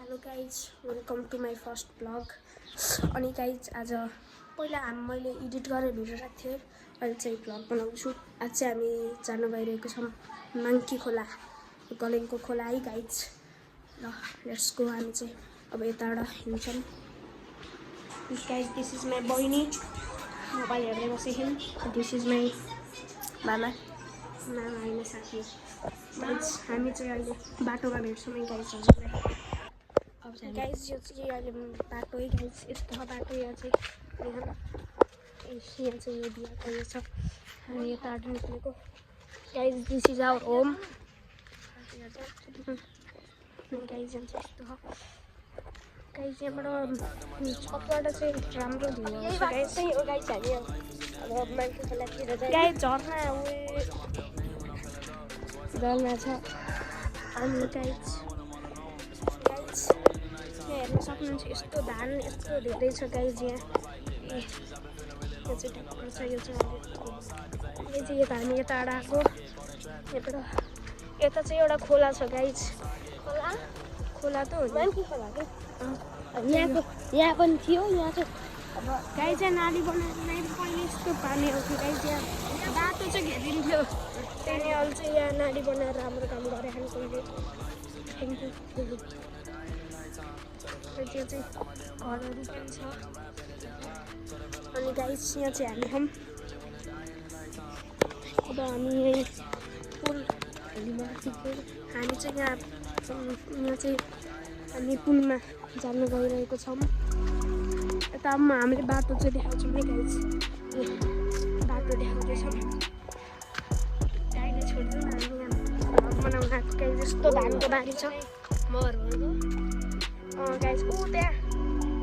Hello guys welcome to my first blog. अनि guys आज पहिला मैले एडिट गरेर भिडियो राखेको थिएँ, अहिले चाहिँ ब्लग बनाउँछु। आज चाहिँ हामी जानु गइरहेको छौँ माङ्की खोला, गलेङको खोला है गाइज। ल लेट्स गो। हामी चाहिँ अब यताबाट हिँड्छौँ। गाइज दिस इज माई बहिनी, मोबाइल हेर्दै बसेछौँ। दिस इज माई मामा होइन साथी। गाइज हामी चाहिँ अहिले बाटोमा भेट्छौँ है गाइज हजुरलाई। अब गाइज यो चाहिँ अहिले बाटो है गाइज, यस्तो बाटो यहाँ चाहिँ यहाँ चाहिँ यो बिहाको यो छ। हामी यताबाट निक्लेको guys. This is our home guys. यहाँ चाहिँ यस्तो गाइज, यहाँबाट छतबाट चाहिँ राम्रो भ्यू आउँछ गाइज। गाइज हामी अब माङ्की खोलातिर गाइज झर्ना झर्ना छ। अनि गाइज यहाँ हेर्न सक्नुहुन्छ, यस्तो धान यस्तो धेरै छ गाइज। यहाँ यो चाहिँ ट्याक्टर छ, यो चाहिँ यता हामी यताबाट आएको। यता चाहिँ एउटा खोला छ गाइज। खोला त हो माङ्की खोला क्या, यहाँ पनि थियो। यहाँ चाहिँ अब गाई चाहिँ नाली बनाएर पहिले यस्तो पानी आउँथ्यो गाइज। यहाँ बाटो चाहिँ घेरिन्थ्यो, त्यहाँदेखि अहिले चाहिँ यहाँ नाली बनाएर राम्रो काम गरेर खानु पऱ्यो। Thank you. त्यो चाहिँ घरहरू पनि छ। अनि गाइस यहाँ चाहिँ हामी छौँ। अब हामी यही पुल हामी चाहिँ यहाँ चाहिँ हामी पुलमा जानु गइरहेको छौँ। यता हामीले बाटो चाहिँ देखाउँछौँ है गाइस। बाटो देखाउँदैछौँ। गाईले छोड्छौँ। हामी यहाँ घर बनाउन आएको गाई। जस्तो धानको बारी छ मगर गाइज। त्यहाँ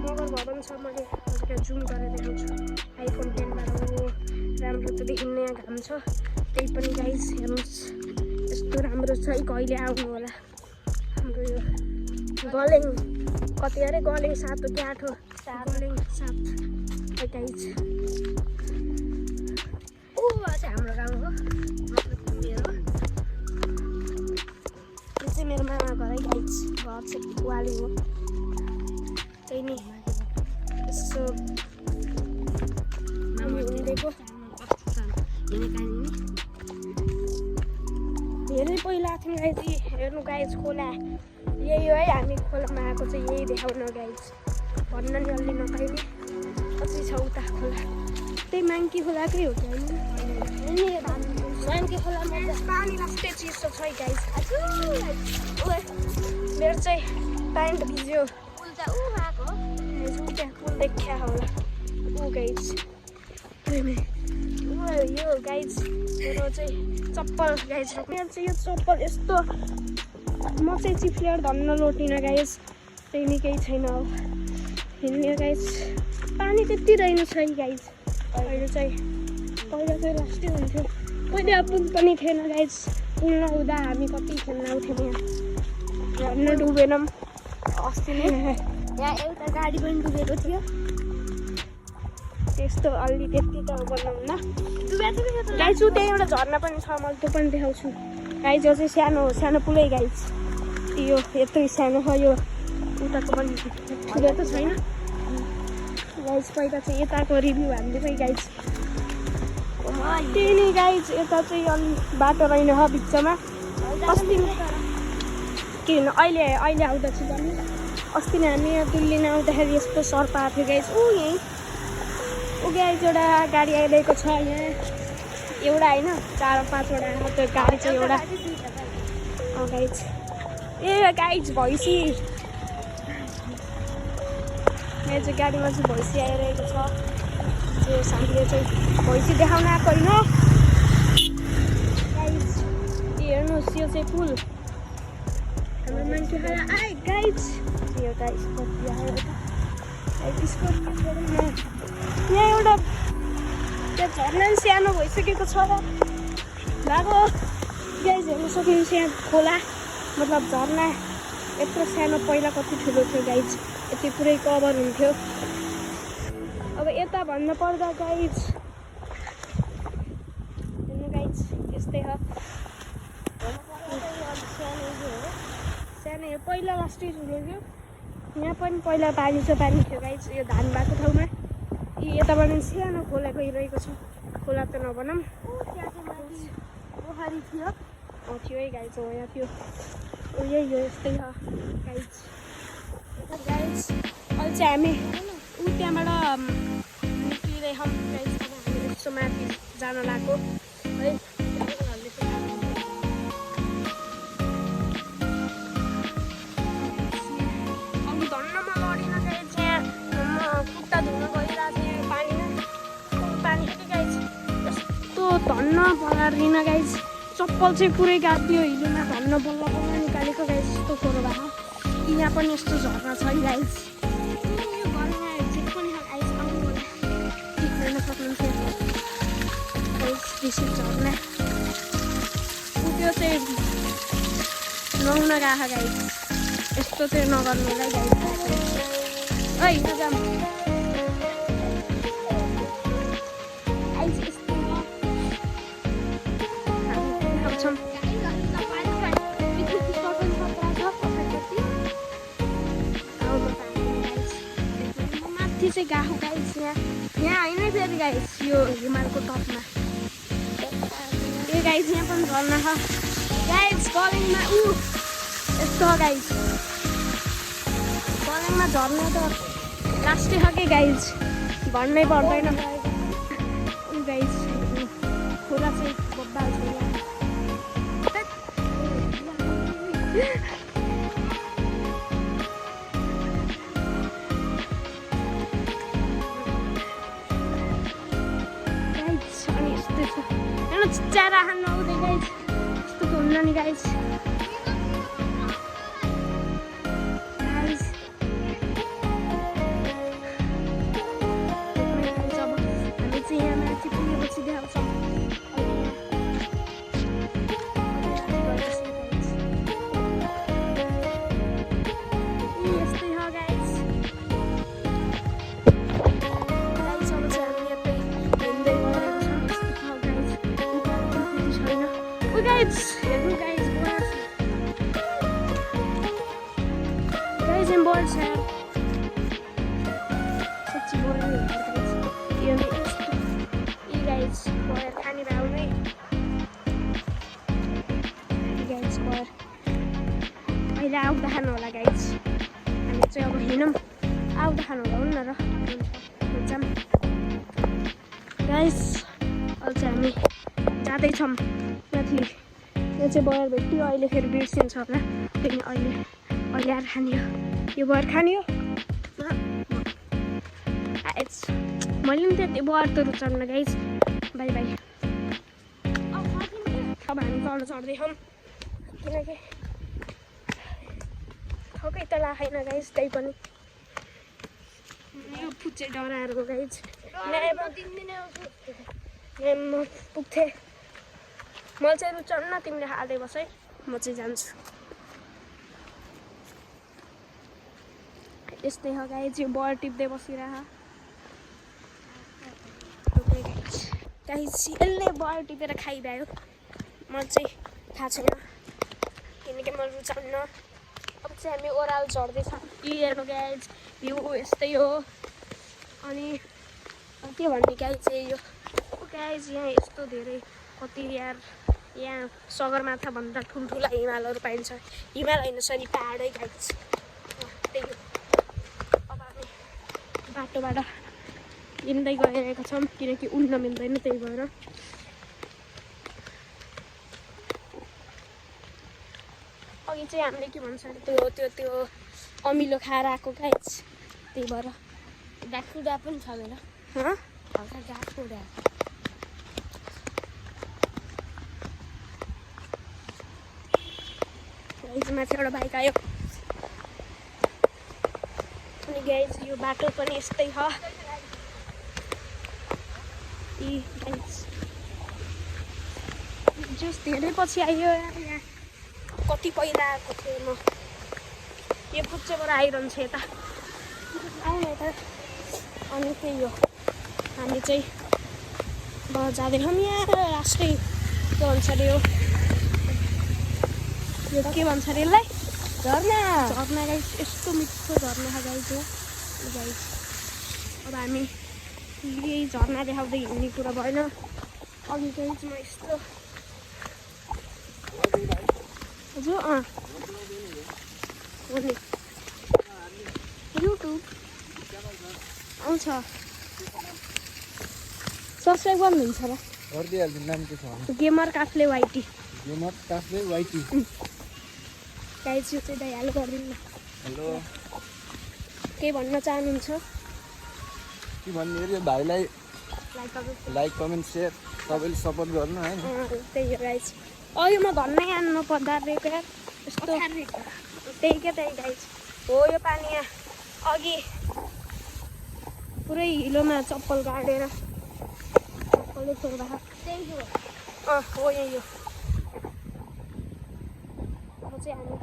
मगर भवन छ। मैले त्यहाँ जुम गरेर देखाउँछु आइफोन 10बाट। राम्रो त देखिने यहाँ घाम छ। त्यही पनि गाइज हेर्नुहोस् यस्तो राम्रो छ। कहिले आउनु होला हाम्रो यो गलेङ कति अरे गलेङ 7 हो कि 8 हो? गलेङ 7 गाइज। चाहिँ हाम्रो गाउँ हो, मतलब मेरो यो चाहिँ मेरो मामा घर है गाइज। घर चाहिँ वाली हो। त्यही नि यसो हिँडेको धेरै पहिला थियौँ गाइज। हेर्नु गाइज खोला यही हो है। हामी खोलामा आएको चाहिँ यही देखाउन गाइज। भन्न नि अलि नपाइने कति छ उता खोला। त्यही माङ्की खोलाकै हो कि होइन? माङ्की खोलामा पानी लास्टै चिसो छ है गाइज। मेरो चाहिँ प्यान्ट भिज्यो। त्यहाँ पुल देखा होला ऊ गाइज। यो गाइज मेरो चाहिँ चप्पल गाइज। यहाँ चाहिँ यो चप्पल यस्तो म चाहिँ चिप्लेर धन्न लोटिनँ गाइज। त्यही नि केही छैन अब हिँड्ने गाइज। पानी त्यति रहेन छ गाइज अहिले चाहिँ। पहिला चाहिँ लास्टै हुन्थ्यो। पहिला पुल पनि थिएन गाइज। पुल नहुँदा हामी कति खेल्न आउँथ्यौँ यहाँ। झन् डुबेनौँ अस्ति नै। यहाँ एउटा गाडी पनि डुबेको थियो। त्यस्तो अलि त्यति त बनाउन गाइज। त्यहाँ एउटा झर्ना पनि छ, मैले त्यो पनि देखाउँछु गाइज। यो चाहिँ सानो सानो पुलै गाइज। यो यत्रो सानो छ। यो उताको पनि ठुलो त छैन गाइज। पहिला चाहिँ यताको रिभ्यू हामीले चाहिँ गाइज। त्यही नै गाइज। यता चाहिँ अलि बाटो रहेन हो बिचमा। अस्ति किन अहिले आउँदा चाहिँ जाने। अस्ति नै हामी यहाँ दिल्लीमा आउँदाखेरि यस्तो सर पाएको थियो गाइज। यहीँ गाइज एउटा गाडी आइरहेको छ यहाँ। एउटा होइन 4-5वटा त्यो गाडी चाहिँ एउटा गाइज। ए गाइज भैँसी यहाँ चाहिँ गाडीमा चाहिँ भैँसी आइरहेको छ। त्यो साथीले चाहिँ भैँसी देखाउन आएको होइन गाइज। हेर्नुहोस् यो चाहिँ पुल हाम्रो मान्छे खोला आए गाइज। एउटा स्कर्पियो आयो। यहाँ एउटा त्यहाँ झर्ना सानो भइसकेको छ भएको गाइज। हेर्न सक्नुहुन्छ यहाँ खोला मतलब झर्ना यत्रो सानो। पहिला कति ठुलो थियो गाइज। यति पुरै कभर हुन्थ्यो। अब यता भन्नु पर्दा गाइज हेर्नु गाइज यस्तै हो। सानो पहिला लास्टै ठुलो थियो। यहाँ पनि पहिला पानी थियो गाइज यो धान भएको ठाउँमा यताबाट सानो खोला गइरहेको छ खोला त नभनौँ पोखरी थियो है गाइज यहाँ थियो यही हो यस्तै हो गाइज अहिले चाहिँ हामी त्यहाँबाट निक्लिरहेछौँ गाइज हामी यसो माथि जान लाग्यो है धन्न पलारिन गाइज चप्पल चाहिँ पुरै गाडिदियो हिलोमा धन्न बल्ल निकालेको गाइज यस्तो कुरो भएको यहाँ पनि यस्तो झर्ना छ गाइज यो घरमा एक्जिट पनि गाइज आउनु देख्न सक्नुहुन्छ गाइज बेसी झर्ना त्यो चाहिँ नुहाउन गएको गाइज यस्तो चाहिँ नगर्नुलाई गाइज है नजाम चाहिँ गएको गाइज यहाँ होइन फेरि गाइज यो हिमालको टपमा यो गाइज यहाँ पनि झर्ना छ गाइज कलिङमा यस्तो गाइज कलिङमा झर्ना त लास्टै छ कि गाइज भन्नै पर्दैन गाइज खोला चाहिँ बब्बाल छ चिच्चारा खानु आउँदै गाइज यस्तो हुन्न नि गाइज जब हामी चाहिँ यहाँ माथि पुगेपछि देखाउँछौँ यस्तै हो guys guys, and boys have such a boy guys. You guys boy खाने भाउ नै guys boy अहिले आउँदा खानु होला guys हामी चाहिँ अब हिँडौँ आउँदा खानु होला न र हुन्छ guys अहिले चाहिँ हामी जाँदैछौँ माथि यो चाहिँ बयर भेट्यो अहिले फेरि बिर्सिन्छ होला किन अहिले आएर खानियो यो बयर खानियो मैले पनि त्यति बयर त रुचाउन गाइज बाई बाई अब हामी तल चढ्दैछौँ किनकि ठोकै त लागेन गाइज त्यही पनि यो फुच्चे डराएको गाइज म पुग्थेँ मलाई चाहिँ रुचाउनु न तिमीले हाल्दै बस है म चाहिँ जान्छु यस्तै हो गाइज यो बर टिप्दै बसिरह गाइज यसले बर टिपेर खाइरह्यो मलाई चाहिँ थाहा छैन किनकि म रुचाउन्न अब चाहिँ हामी ओह्रालो झर्दैछौँ हेर्नु गाइज भ्यू यस्तै हो अनि के भन्ने गाइज चाहिँ यो गाइज यहाँ यस्तो धेरै कति यार यहाँ सगरमाथाभन्दा ठुल्ठुला हिमालहरू पाइन्छ हिमाल होइन सरी पाहाडै गाइज त्यही हो अब हामी बाटोबाट हिँड्दै गइरहेका छौँ किनकि उड्न मिल्दैन त्यही भएर अघि चाहिँ हामीले के भन्छ त्यो अमिलो खाएर आएको गाइज त्यही भएर डाकुडा पनि छ मेरो हल्का डाकुडा गाइज माथि एउटा बाइक आयो अनि गाइज यो बाटो पनि यस्तै छ गाइज जस धेरै पछि आयो यहाँ कति पहिला आएको थिएँ म यो पुच्चेबाट आइरहन्छ यता आउन यता अनि त्यही हो हामी चाहिँ जाँदैछौँ यहाँ राष्ट्रै के भन्छ अरे यो के भन्छ अरे यसलाई झरना गाइस यस्तो मिठो झरना छ गाइस हो गाइस अब हामी यही झरना देखाउँदै हिँड्ने कुरा भएन अघि गाइस म यस्तो हजुर हो नि युट्युब आउँछ सब्सक्राइब गर्नुहुन्छ र गरिदिइहाल्छु नाम के छ गेमर काफले वाइटी गाइस यो चाहिँ दाइ हाल गरिदिनु न हेलो के भन्न चाहनुहुन्छ के भन्ने अरे भाइलाई लाइक कमेन्ट सेयर सबैले सपोर्ट गर्नु हैन त्यही हो गाइस अघि म धन्नै आन्नु पर्दा रहेको यार यस्तो त्यही क्या त्यही गाइस हो यो पानी यहाँ अघि पुरै हिलोमा चप्पल गाडेर चप्पलले छोड्दा त्यही हो यही हो अब चाहिँ हामी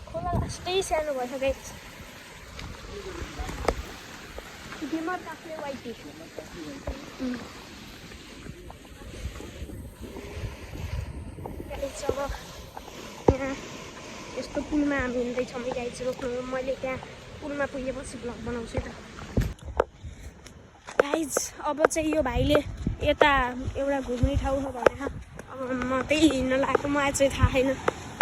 खोला लास्टै सानो भएछ गाइस गेमर काफले वाइटी गाइस अब यहाँ यस्तो पुलमा हामी हिँड्दैछौँ है गाइस रोक्नु मैले त्यहाँ पुलमा पुगेपछि भ्लग बनाउँछु त गाइस अब चाहिँ यो भाइले यता एउटा घुम्ने ठाउँ छ भने अब म त्यही हिँड्न लागेको मलाई चाहिँ थाहा छैन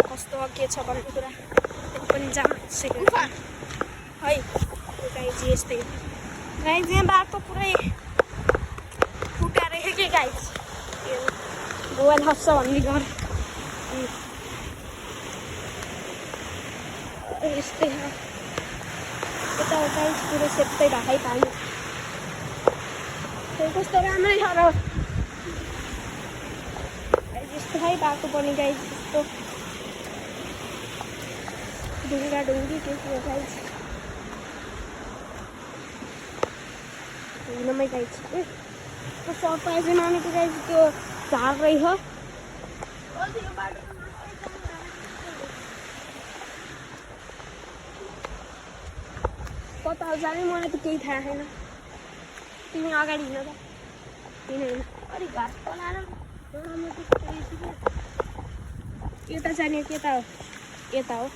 कस्तो के छ भन्ने कुरा त्यही पनि जान सकेको है गाइस यस्तै गाइस यहाँ बाटो पुरै फुटाएर के गाइस मोबाइल खस्छ भन्ने गर यस्तै छ यता गाइस पुरै सेप्तै भएकै पानी कस्तो राम्रै छ र यस्तो खै बाटो पनि गाइस यस्तो ढुङ्गा ढुङ्गी के थियो गाइस हिँड्नमै गाइस सरप्राइज मानेको गाइस त्यो झार रहेछ कता जाने मलाई त केही थाहा छैन तिमी अगाडि हिँड त हिँड अलिक घाँस पलाएर यता जाने यता हो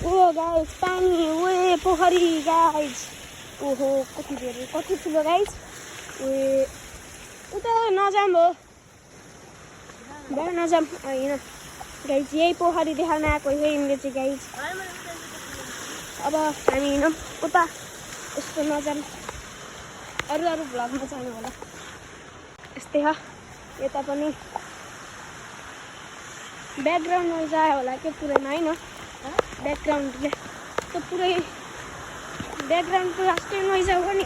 ओ गाइस पानी ओए पोखरी गाइस ओहो कति ठुलो गाइस ओए उता नजाम हो नजाम होइन गाइस यही पोखरी देखाउन आएको हो यिनले चाहिँ गाइस अब हामी हिँडौँ उता यस्तो नजाम अरू भ्लगमा जानु होला यस्तै हो यता पनि ब्याकग्राउन्ड नोइज आयो होला के पुरैमा होइन ब्याकग्राउन्डले त्यो पुरै ब्याकग्राउन्डको लास्टै नोइज आउँछ नि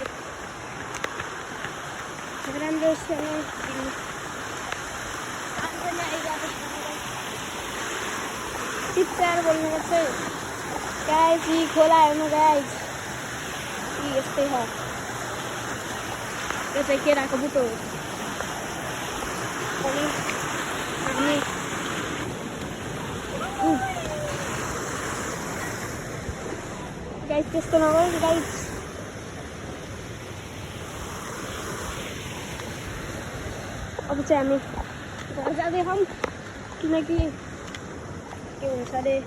राम्रो टिप्चार बोल्नुपर्छ गाइस यी खोला हेर्नु गाइस यी यस्तै छ यो चाहिँ केराको बुटो हो अनि हामी गाइस त्यस्तो नगर्नु गाइस अब चाहिँ हामी घर जाँदैछौँ किनकि के हुन्छ अरे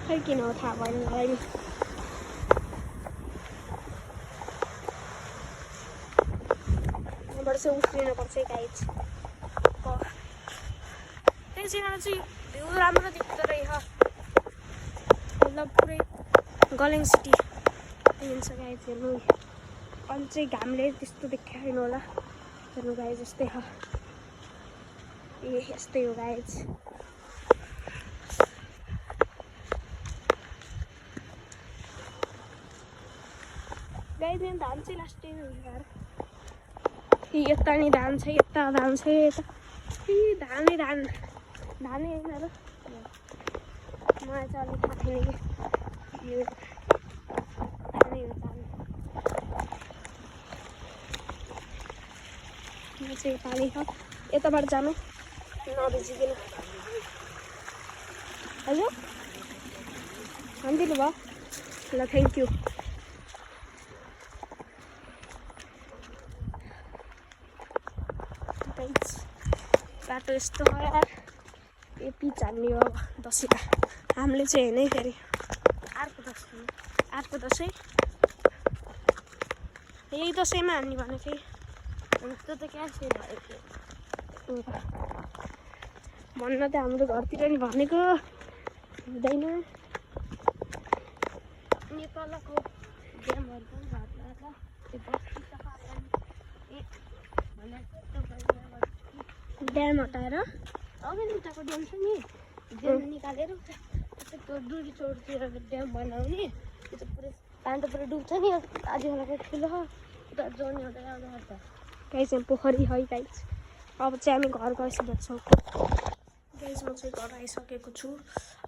खै किन हो थाहा भएन मलाई नि यहाँबाट चाहिँ उफ्रिनुपर्छ गाइस त्यसैबाट चाहिँ भ्यू राम्रो देख्दो रहेछ मतलब पुरै गलेङ सिटी देखिन्छ गाइस हेर्नु अनि चाहिँ घामले त्यस्तो देखाएन होला हेर्नु गाइस यस्तै छ यस्तै हो गाइस गाइस यहाँ धान चाहिँ लास्टै हुन्छ यता नि धान छ यता धान छ यता धानै होइन र मलाई चाहिँ अलिक थाहा छैन कि यो धानै हो धान यहाँ चाहिँ पानी छ यताबाट जानु नभिजिकन हजुर भनिदिनु भयो ल थ्याङ्क यू बाटो यस्तो हो यार यो पिच हान्ने हो दसैँमा हामीले चाहिँ हेर्नै फेरि अर्को दसैँ यही दसैँमा हान्ने भनेको थिएँ अनि त्यो त क्यान्सल भयो भन्न त हाम्रो घरतिर नि भनेको हुँदैन अनि तलको ड्यामहरू पनि घट्ला त्यो बस्ती ड्याम हटाएर अगाडि उताको ड्याम छ नि ड्याम निकालेर त्यो डुरी चोरतिर ड्याम बनाउने त्यो त पुरै पानी त पुरै डुब्छ नि आधी खोलाको ठुलो उता जोड्ने हुँदैन आउँदा गाइस यहाँ पोखरी है गाइस अब चाहिँ हामी घर गइसकेको छौँ गाइस म चाहिँ घर आइसकेको छु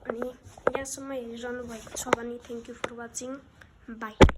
अनि यहाँसम्म हेरिरहनु भएको छ भने thank you for watching by